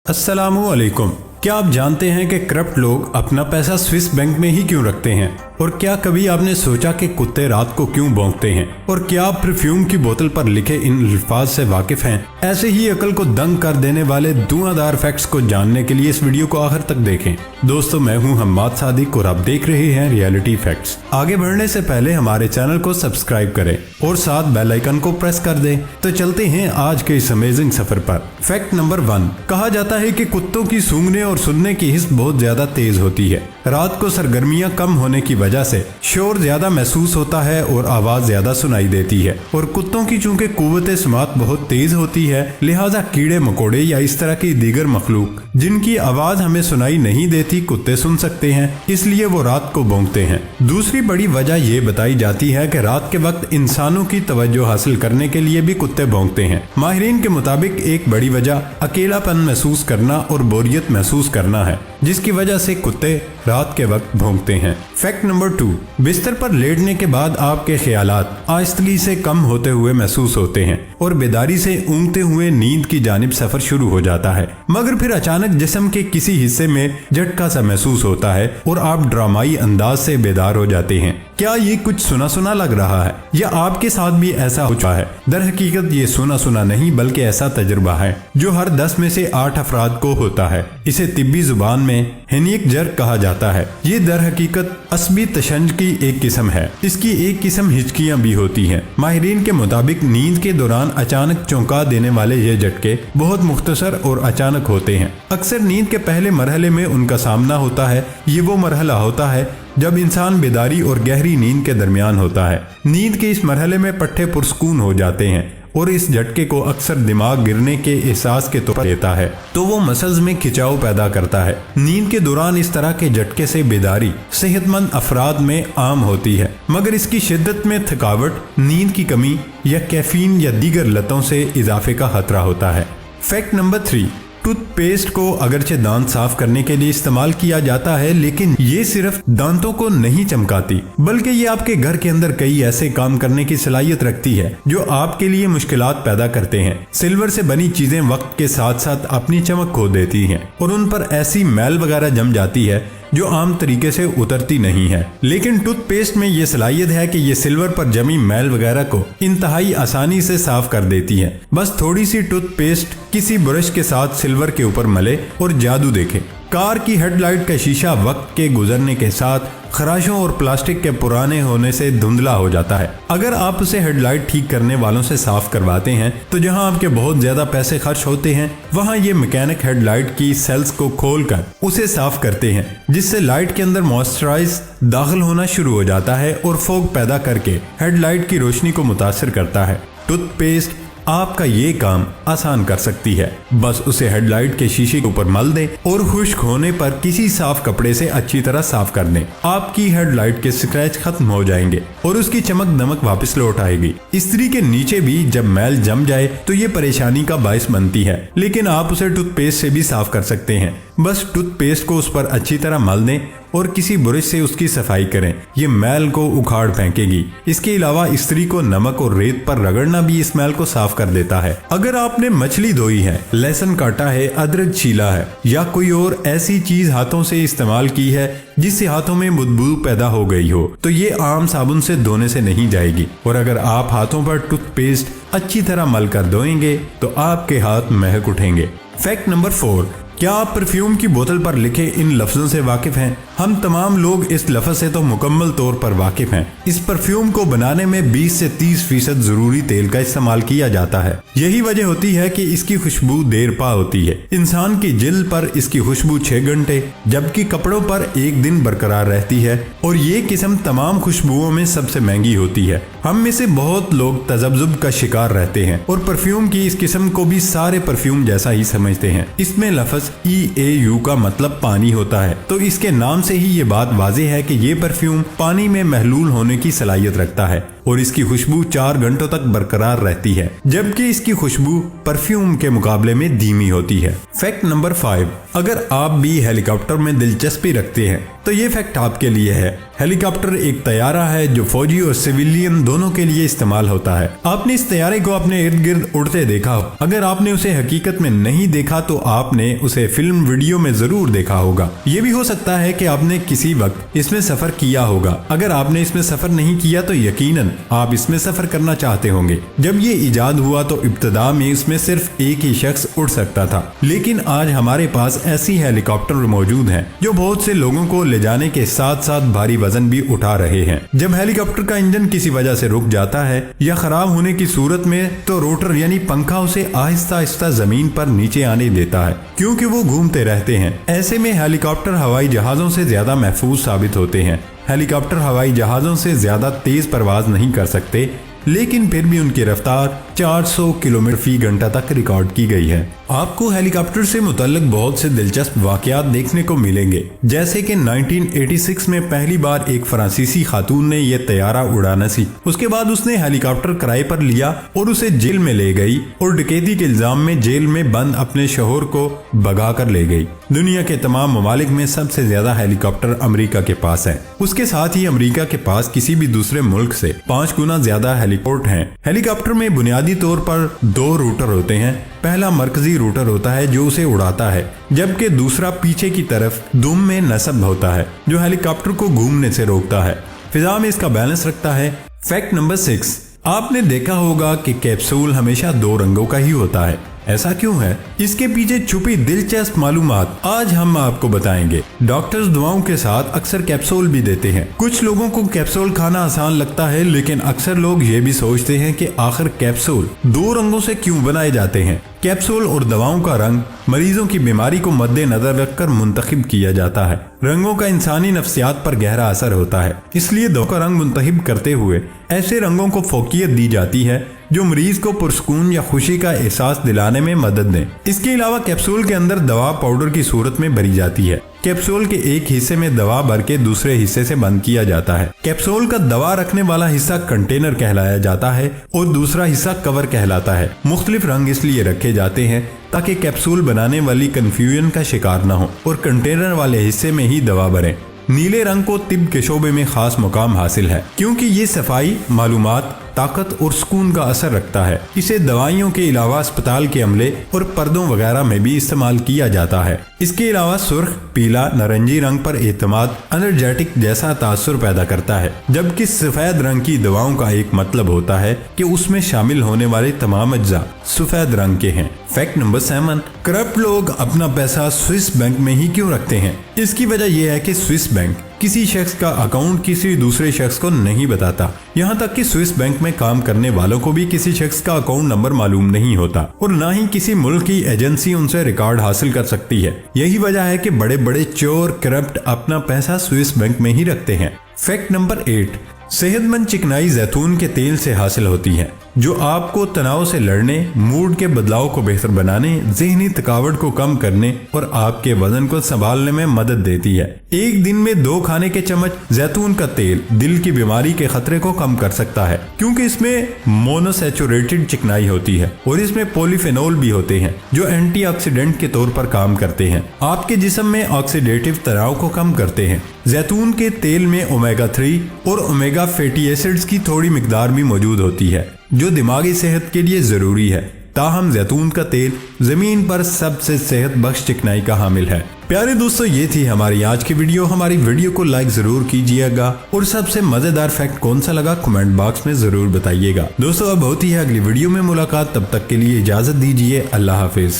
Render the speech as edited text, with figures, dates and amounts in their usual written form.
अस्सलामुअलैकुम। क्या आप जानते हैं कि करप्ट लोग अपना पैसा स्विस बैंक में ही क्यों रखते हैं? और क्या कभी आपने सोचा कि कुत्ते रात को क्यों भौंकते हैं? और क्या आप परफ्यूम की बोतल पर लिखे इन अल्फाज से वाकिफ हैं? ऐसे ही अकल को दंग कर देने वाले धुआंधार फैक्ट्स को जानने के लिए इस वीडियो को आखिर तक देखें। दोस्तों, मैं हूं हम्माद सादिक और आप देख रहे हैं रियलिटी फैक्ट्स। आगे बढ़ने से पहले हमारे चैनल को सब्सक्राइब करें और साथ बेल आइकन को प्रेस कर दें। तो चलते हैं आज के इस अमेजिंग सफर पर। फैक्ट नंबर 1, कहा जाता है कि कुत्तों की सूंघने और सुनने की हिस्स बहुत ज्यादा तेज होती है। रात को सरगर्मियां कम होने की वजह से शोर ज्यादा महसूस होता है और आवाज ज्यादा सुनाई देती है। और कुत्तों की चूंकि कुव्वते समात बहुत तेज होती है, लिहाजा कीड़े मकोड़े या इस तरह की दीगर मखलूक जिनकी आवाज हमें सुनाई नहीं देती कुत्ते सुन सकते हैं, इसलिए वो रात को भौंकते हैं। दूसरी बड़ी वजह ये बताई जाती है कि रात के वक्त इंसानों की तवज्जो हासिल करने के लिए भी कुत्ते भौंकते हैं। माहिरीन के मुताबिक एक बड़ी वजह अकेलापन महसूस करना और बोरियत महसूस करना है, जिसकी वजह से कुत्ते रात के वक्त भौंकते हैं। फैक्ट नंबर 2, बिस्तर पर लेटने के बाद आपके ख्यालात आहिस्तगी से कम होते हुए महसूस होते हैं और बेदारी से ऊँघते हुए नींद की जानिब सफर शुरू हो जाता है, मगर फिर अचानक जिस्म के किसी हिस्से में झटका सा महसूस होता है और आप ड्रामाई अंदाज से बेदार हो जाते हैं। क्या ये कुछ सुना सुना लग रहा है या आपके साथ भी ऐसा हो चुका है? दर हकीकत ये सुना सुना नहीं बल्कि ऐसा तजुर्बा है जो हर 10 में से 8 अफराद को होता है। इसे तिब्बी जुबान में हेनिक जर्क कहा जाता है। ये दर हकीकत असबी तशंज की एक किस्म है। इसकी एक किस्म हिचकियां भी होती हैं। माहिरीन के मुताबिक नींद के दौरान अचानक चौंका देने वाले ये झटके बहुत मुख्तसर और अचानक होते हैं। अक्सर नींद के पहले मरहले में उनका सामना होता है। ये वो मरहला होता है जब इंसान बेदारी और गहरी नींद के दरमियान होता है। नींद के इस मरहले में पट्टे पुरस्कून हो जाते हैं और इस झटके को अक्सर दिमाग गिरने के एहसास के तौर पर लेता है, तो वो मसल्स में खिंचाव पैदा करता है। नींद के दौरान इस तरह के झटके से बेदारी सेहतमंद अफराद में आम होती है, मगर इसकी शिद्दत में थकावट, नींद की कमी या कैफीन या दीगर लतों से इजाफे का खतरा होता है। फैक्ट नंबर 3, टूथपेस्ट को अगरचे दांत साफ करने के लिए इस्तेमाल किया जाता है, लेकिन ये सिर्फ दांतों को नहीं चमकाती, बल्कि ये आपके घर के अंदर कई ऐसे काम करने की सलाहियत रखती है जो आपके लिए मुश्किलात पैदा करते हैं। सिल्वर से बनी चीजें वक्त के साथ साथ अपनी चमक खो देती हैं और उन पर ऐसी मैल वगैरह जम जाती है जो आम तरीके से उतरती नहीं है। लेकिन टूथपेस्ट में ये सलाहियत है कि ये सिल्वर पर जमी मैल वगैरह को इंतहाई आसानी से साफ कर देती है। बस थोड़ी सी टूथपेस्ट किसी ब्रश के साथ सिल्वर के ऊपर मले और जादू देखें। कार की हेडलाइट का शीशा वक्त के गुजरने के साथ खराशों और प्लास्टिक के पुराने होने से धुंधला हो जाता है। अगर आप उसे हेडलाइट ठीक करने वालों से साफ करवाते हैं तो जहां आपके बहुत ज्यादा पैसे खर्च होते हैं, वहां ये मैकेनिक हेडलाइट की सेल्स को खोलकर उसे साफ करते हैं, जिससे लाइट के अंदर मॉइस्चराइज दाखिल होना शुरू हो जाता है और फोग पैदा करके हेडलाइट की रोशनी को मुतासिर करता है। टूथपेस्ट आपका ये काम आसान कर सकती है। बस उसे हेडलाइट के शीशे के ऊपर मल दें और खुश्क होने पर किसी साफ कपड़े से अच्छी तरह साफ कर दें। आपकी हेडलाइट के स्क्रैच खत्म हो जाएंगे और उसकी चमक दमक वापस लौट आएगी। इस्त्री के नीचे भी जब मैल जम जाए तो ये परेशानी का बायस बनती है, लेकिन आप उसे टूथपेस्ट से भी साफ कर सकते हैं। बस टूथपेस्ट को उस पर अच्छी तरह मल दें और किसी ब्रश से उसकी सफाई करें। ये मैल को उखाड़ फेंकेगी। इसके अलावा इस्त्री को नमक और रेत पर रगड़ना भी इस मैल को साफ कर देता है। अगर आपने मछली धोई है, लहसुन काटा है, अदरक छीला है या कोई और ऐसी चीज हाथों से इस्तेमाल की है जिससे हाथों में बदबू पैदा हो गई हो, तो ये आम साबुन से धोने से नहीं जाएगी। और अगर आप हाथों पर टूथपेस्ट अच्छी तरह मल कर धोएंगे तो आपके हाथ महक उठेंगे। फैक्ट नंबर 4, क्या आप परफ्यूम की बोतल पर लिखे इन लफ्जों से वाकिफ हैं? हम तमाम लोग इस लफ्ज से तो मुकम्मल तौर पर वाकिफ हैं। इस परफ्यूम को बनाने में 20 से 30% जरूरी तेल का इस्तेमाल किया जाता है। यही वजह होती है कि इसकी खुशबू देर पा होती है। इंसान की जिल्द पर इसकी खुशबू 6 घंटे जबकि कपड़ों पर 1 दिन बरकरार रहती है और ये किस्म तमाम खुशबुओं में सबसे महंगी होती है। हम में से बहुत लोग तजब्जुब का शिकार रहते हैं और परफ्यूम की इस किस्म को भी सारे परफ्यूम जैसा ही समझते हैं। इसमें लफ्ज EAU का मतलब पानी होता है, तो इसके नाम से ही ये बात वाज़ेह है कि ये परफ्यूम पानी में महलूल होने की सलाहियत रखता है। और इसकी खुशबू 4 घंटों तक बरकरार रहती है, जबकि इसकी खुशबू परफ्यूम के मुकाबले में धीमी होती है। फैक्ट नंबर 5, अगर आप भी हेलीकॉप्टर में दिलचस्पी रखते हैं तो ये फैक्ट आपके लिए है। हेलीकॉप्टर एक तैयारा है जो फौजी और सिविलियन दोनों के लिए इस्तेमाल होता है। आपने इस तैयारे को अपने इर्द गिर्द उड़ते देखा हो। अगर आपने उसे हकीकत में नहीं देखा तो आपने उसे फिल्म वीडियो में जरूर देखा होगा। ये भी हो सकता है कि आपने किसी वक्त इसमें सफर किया होगा। अगर आपने इसमें सफर नहीं किया तो यकीनन आप इसमें सफर करना चाहते होंगे। जब ये इजाद हुआ तो इब्तदा में इसमें सिर्फ एक ही शख्स उड़ सकता था, लेकिन आज हमारे पास ऐसी हेलीकॉप्टर मौजूद हैं जो बहुत से लोगों को ले जाने के साथ साथ भारी वजन भी उठा रहे हैं। जब हेलीकॉप्टर का इंजन किसी वजह से रुक जाता है या खराब होने की सूरत में तो रोटर यानी पंखा उसे आहिस्ता आहिस्ता जमीन पर नीचे आने देता है, क्योंकि वो घूमते रहते हैं। ऐसे में हेलीकॉप्टर हवाई जहाजों से ज्यादा महफूज साबित होते हैं। हेलीकॉप्टर हवाई जहाजों से ज्यादा तेज परवाज नहीं कर सकते, लेकिन फिर भी उनकी रफ्तार 400 किलोमीटर फी घंटा तक रिकॉर्ड की गई है। आपको हेलीकॉप्टर से मुतल्लिक बहुत से दिलचस्प वाकयात देखने को मिलेंगे, जैसे कि 1986 में पहली बार एक फ्रांसीसी खातून ने यह तैयारा उड़ाना सीखा। उसके बाद उसने हेलीकॉप्टर किराए पर लिया और उसे जेल में ले गई और डकैती के इल्जाम में जेल में बंद अपने शोहर को भगा कर ले गई। दुनिया के तमाम ममालिक में सबसे ज्यादा हेलीकॉप्टर अमेरिका के पास है। उसके साथ ही अमेरिका के पास किसी भी दूसरे मुल्क से 5 गुना ज्यादा हेलीपोर्ट हैं। हेलीकॉप्टर में बुनियादी तौर पर 2 रूटर होते हैं। पहला मरकजी रूटर होता है जो उसे उड़ाता है, जबकि दूसरा पीछे की तरफ दुम में नस्ब होता है जो हेलीकॉप्टर को घूमने से रोकता है, फिजा में इसका बैलेंस रखता है। फैक्ट नंबर 6, आपने देखा होगा कि कैप्सूल हमेशा 2 रंगों का ही होता है। ऐसा क्यों है? इसके पीछे छुपी दिलचस्प मालूमात आज हम आपको बताएंगे। डॉक्टर्स दवाओं के साथ अक्सर कैप्सूल भी देते हैं। कुछ लोगों को कैप्सूल खाना आसान लगता है, लेकिन अक्सर लोग ये भी सोचते हैं कि आखिर कैप्सूल 2 रंगों से क्यों बनाए जाते हैं। कैप्सूल और दवाओं का रंग मरीजों की बीमारी को मद्देनजर रखकर मुंतखब किया जाता है। रंगों का इंसानी नफ्सियात पर गहरा असर होता है, इसलिए दवा का रंग मुंतखब करते हुए ऐसे रंगों को फोकियत दी जाती है जो मरीज को पुरसकून या खुशी का एहसास दिलाने में मदद दें। इसके अलावा कैप्सूल के अंदर दवा पाउडर की सूरत में भरी जाती है। कैप्सूल के एक हिस्से में दवा भर के दूसरे हिस्से से बंद किया जाता है। कैप्सूल का दवा रखने वाला हिस्सा कंटेनर कहलाया जाता है और दूसरा हिस्सा कवर कहलाता है। मुख्तलिफ रंग इसलिए रखे जाते हैं ताकि कैप्सूल बनाने वाली कंफ्यूजन का शिकार न हो और कंटेनर वाले हिस्से में ही दवा भरें। नीले रंग को तिब के शोबे में खास मुकाम हासिल है, क्योंकि ये सफाई, मालूमात, ताकत और सुकून का असर रखता है। इसे दवाइयों के अलावा अस्पताल के अमले और पर्दों वगैरह में भी इस्तेमाल किया जाता है। इसके अलावा सुर्ख, पीला, नारंगी रंग पर एतमाद, एनर्जेटिक जैसा तासुर पैदा करता है, जबकि सफेद रंग की दवाओं का एक मतलब होता है कि उसमें शामिल होने वाले तमाम अज्जा सफेद रंग के हैं। फैक्ट नंबर 7, करप्ट लोग अपना पैसा स्विस बैंक में ही क्यों रखते हैं? इसकी वजह यह है कि स्विस बैंक किसी शख्स का अकाउंट किसी दूसरे शख्स को नहीं बताता। यहाँ तक कि स्विस बैंक में काम करने वालों को भी किसी शख्स का अकाउंट नंबर मालूम नहीं होता और न ही किसी मुल्क की एजेंसी उनसे रिकॉर्ड हासिल कर सकती है। यही वजह है कि बड़े बड़े चोर, करप्ट अपना पैसा स्विस बैंक में ही रखते हैं। फैक्ट नंबर 8, सेहतमंद चिकनाई जैतून के तेल से हासिल होती है, जो आपको तनाव से लड़ने, मूड के बदलाव को बेहतर बनाने, ज़हनी थकावट को कम करने और आपके वजन को संभालने में मदद देती है। एक दिन में 2 खाने के चम्मच जैतून का तेल दिल की बीमारी के खतरे को कम कर सकता है, क्योंकि इसमें मोनोसैचुरेटेड चिकनाई होती है और इसमें पॉलीफेनोल भी होते हैं जो एंटीऑक्सीडेंट के तौर पर काम करते हैं, आपके जिस्म में ऑक्सीडेटिव तनाव को कम करते हैं। जैतून के तेल में ओमेगा 3 और ओमेगा फैटी एसिड्स की थोड़ी मिकदार भी मौजूद होती है, जो दिमागी सेहत के लिए जरूरी है। ताहम जैतून का तेल जमीन पर सबसे सेहत बख्श चिकनाई का हामिल है। प्यारे दोस्तों, ये थी हमारी आज की वीडियो। हमारी वीडियो को लाइक जरूर कीजिएगा और सबसे मजेदार फैक्ट कौन सा लगा कमेंट बॉक्स में जरूर बताइएगा। दोस्तों, अब होती है अगली वीडियो में मुलाकात, तब तक के लिए इजाजत दीजिए। अल्लाह हाफिज।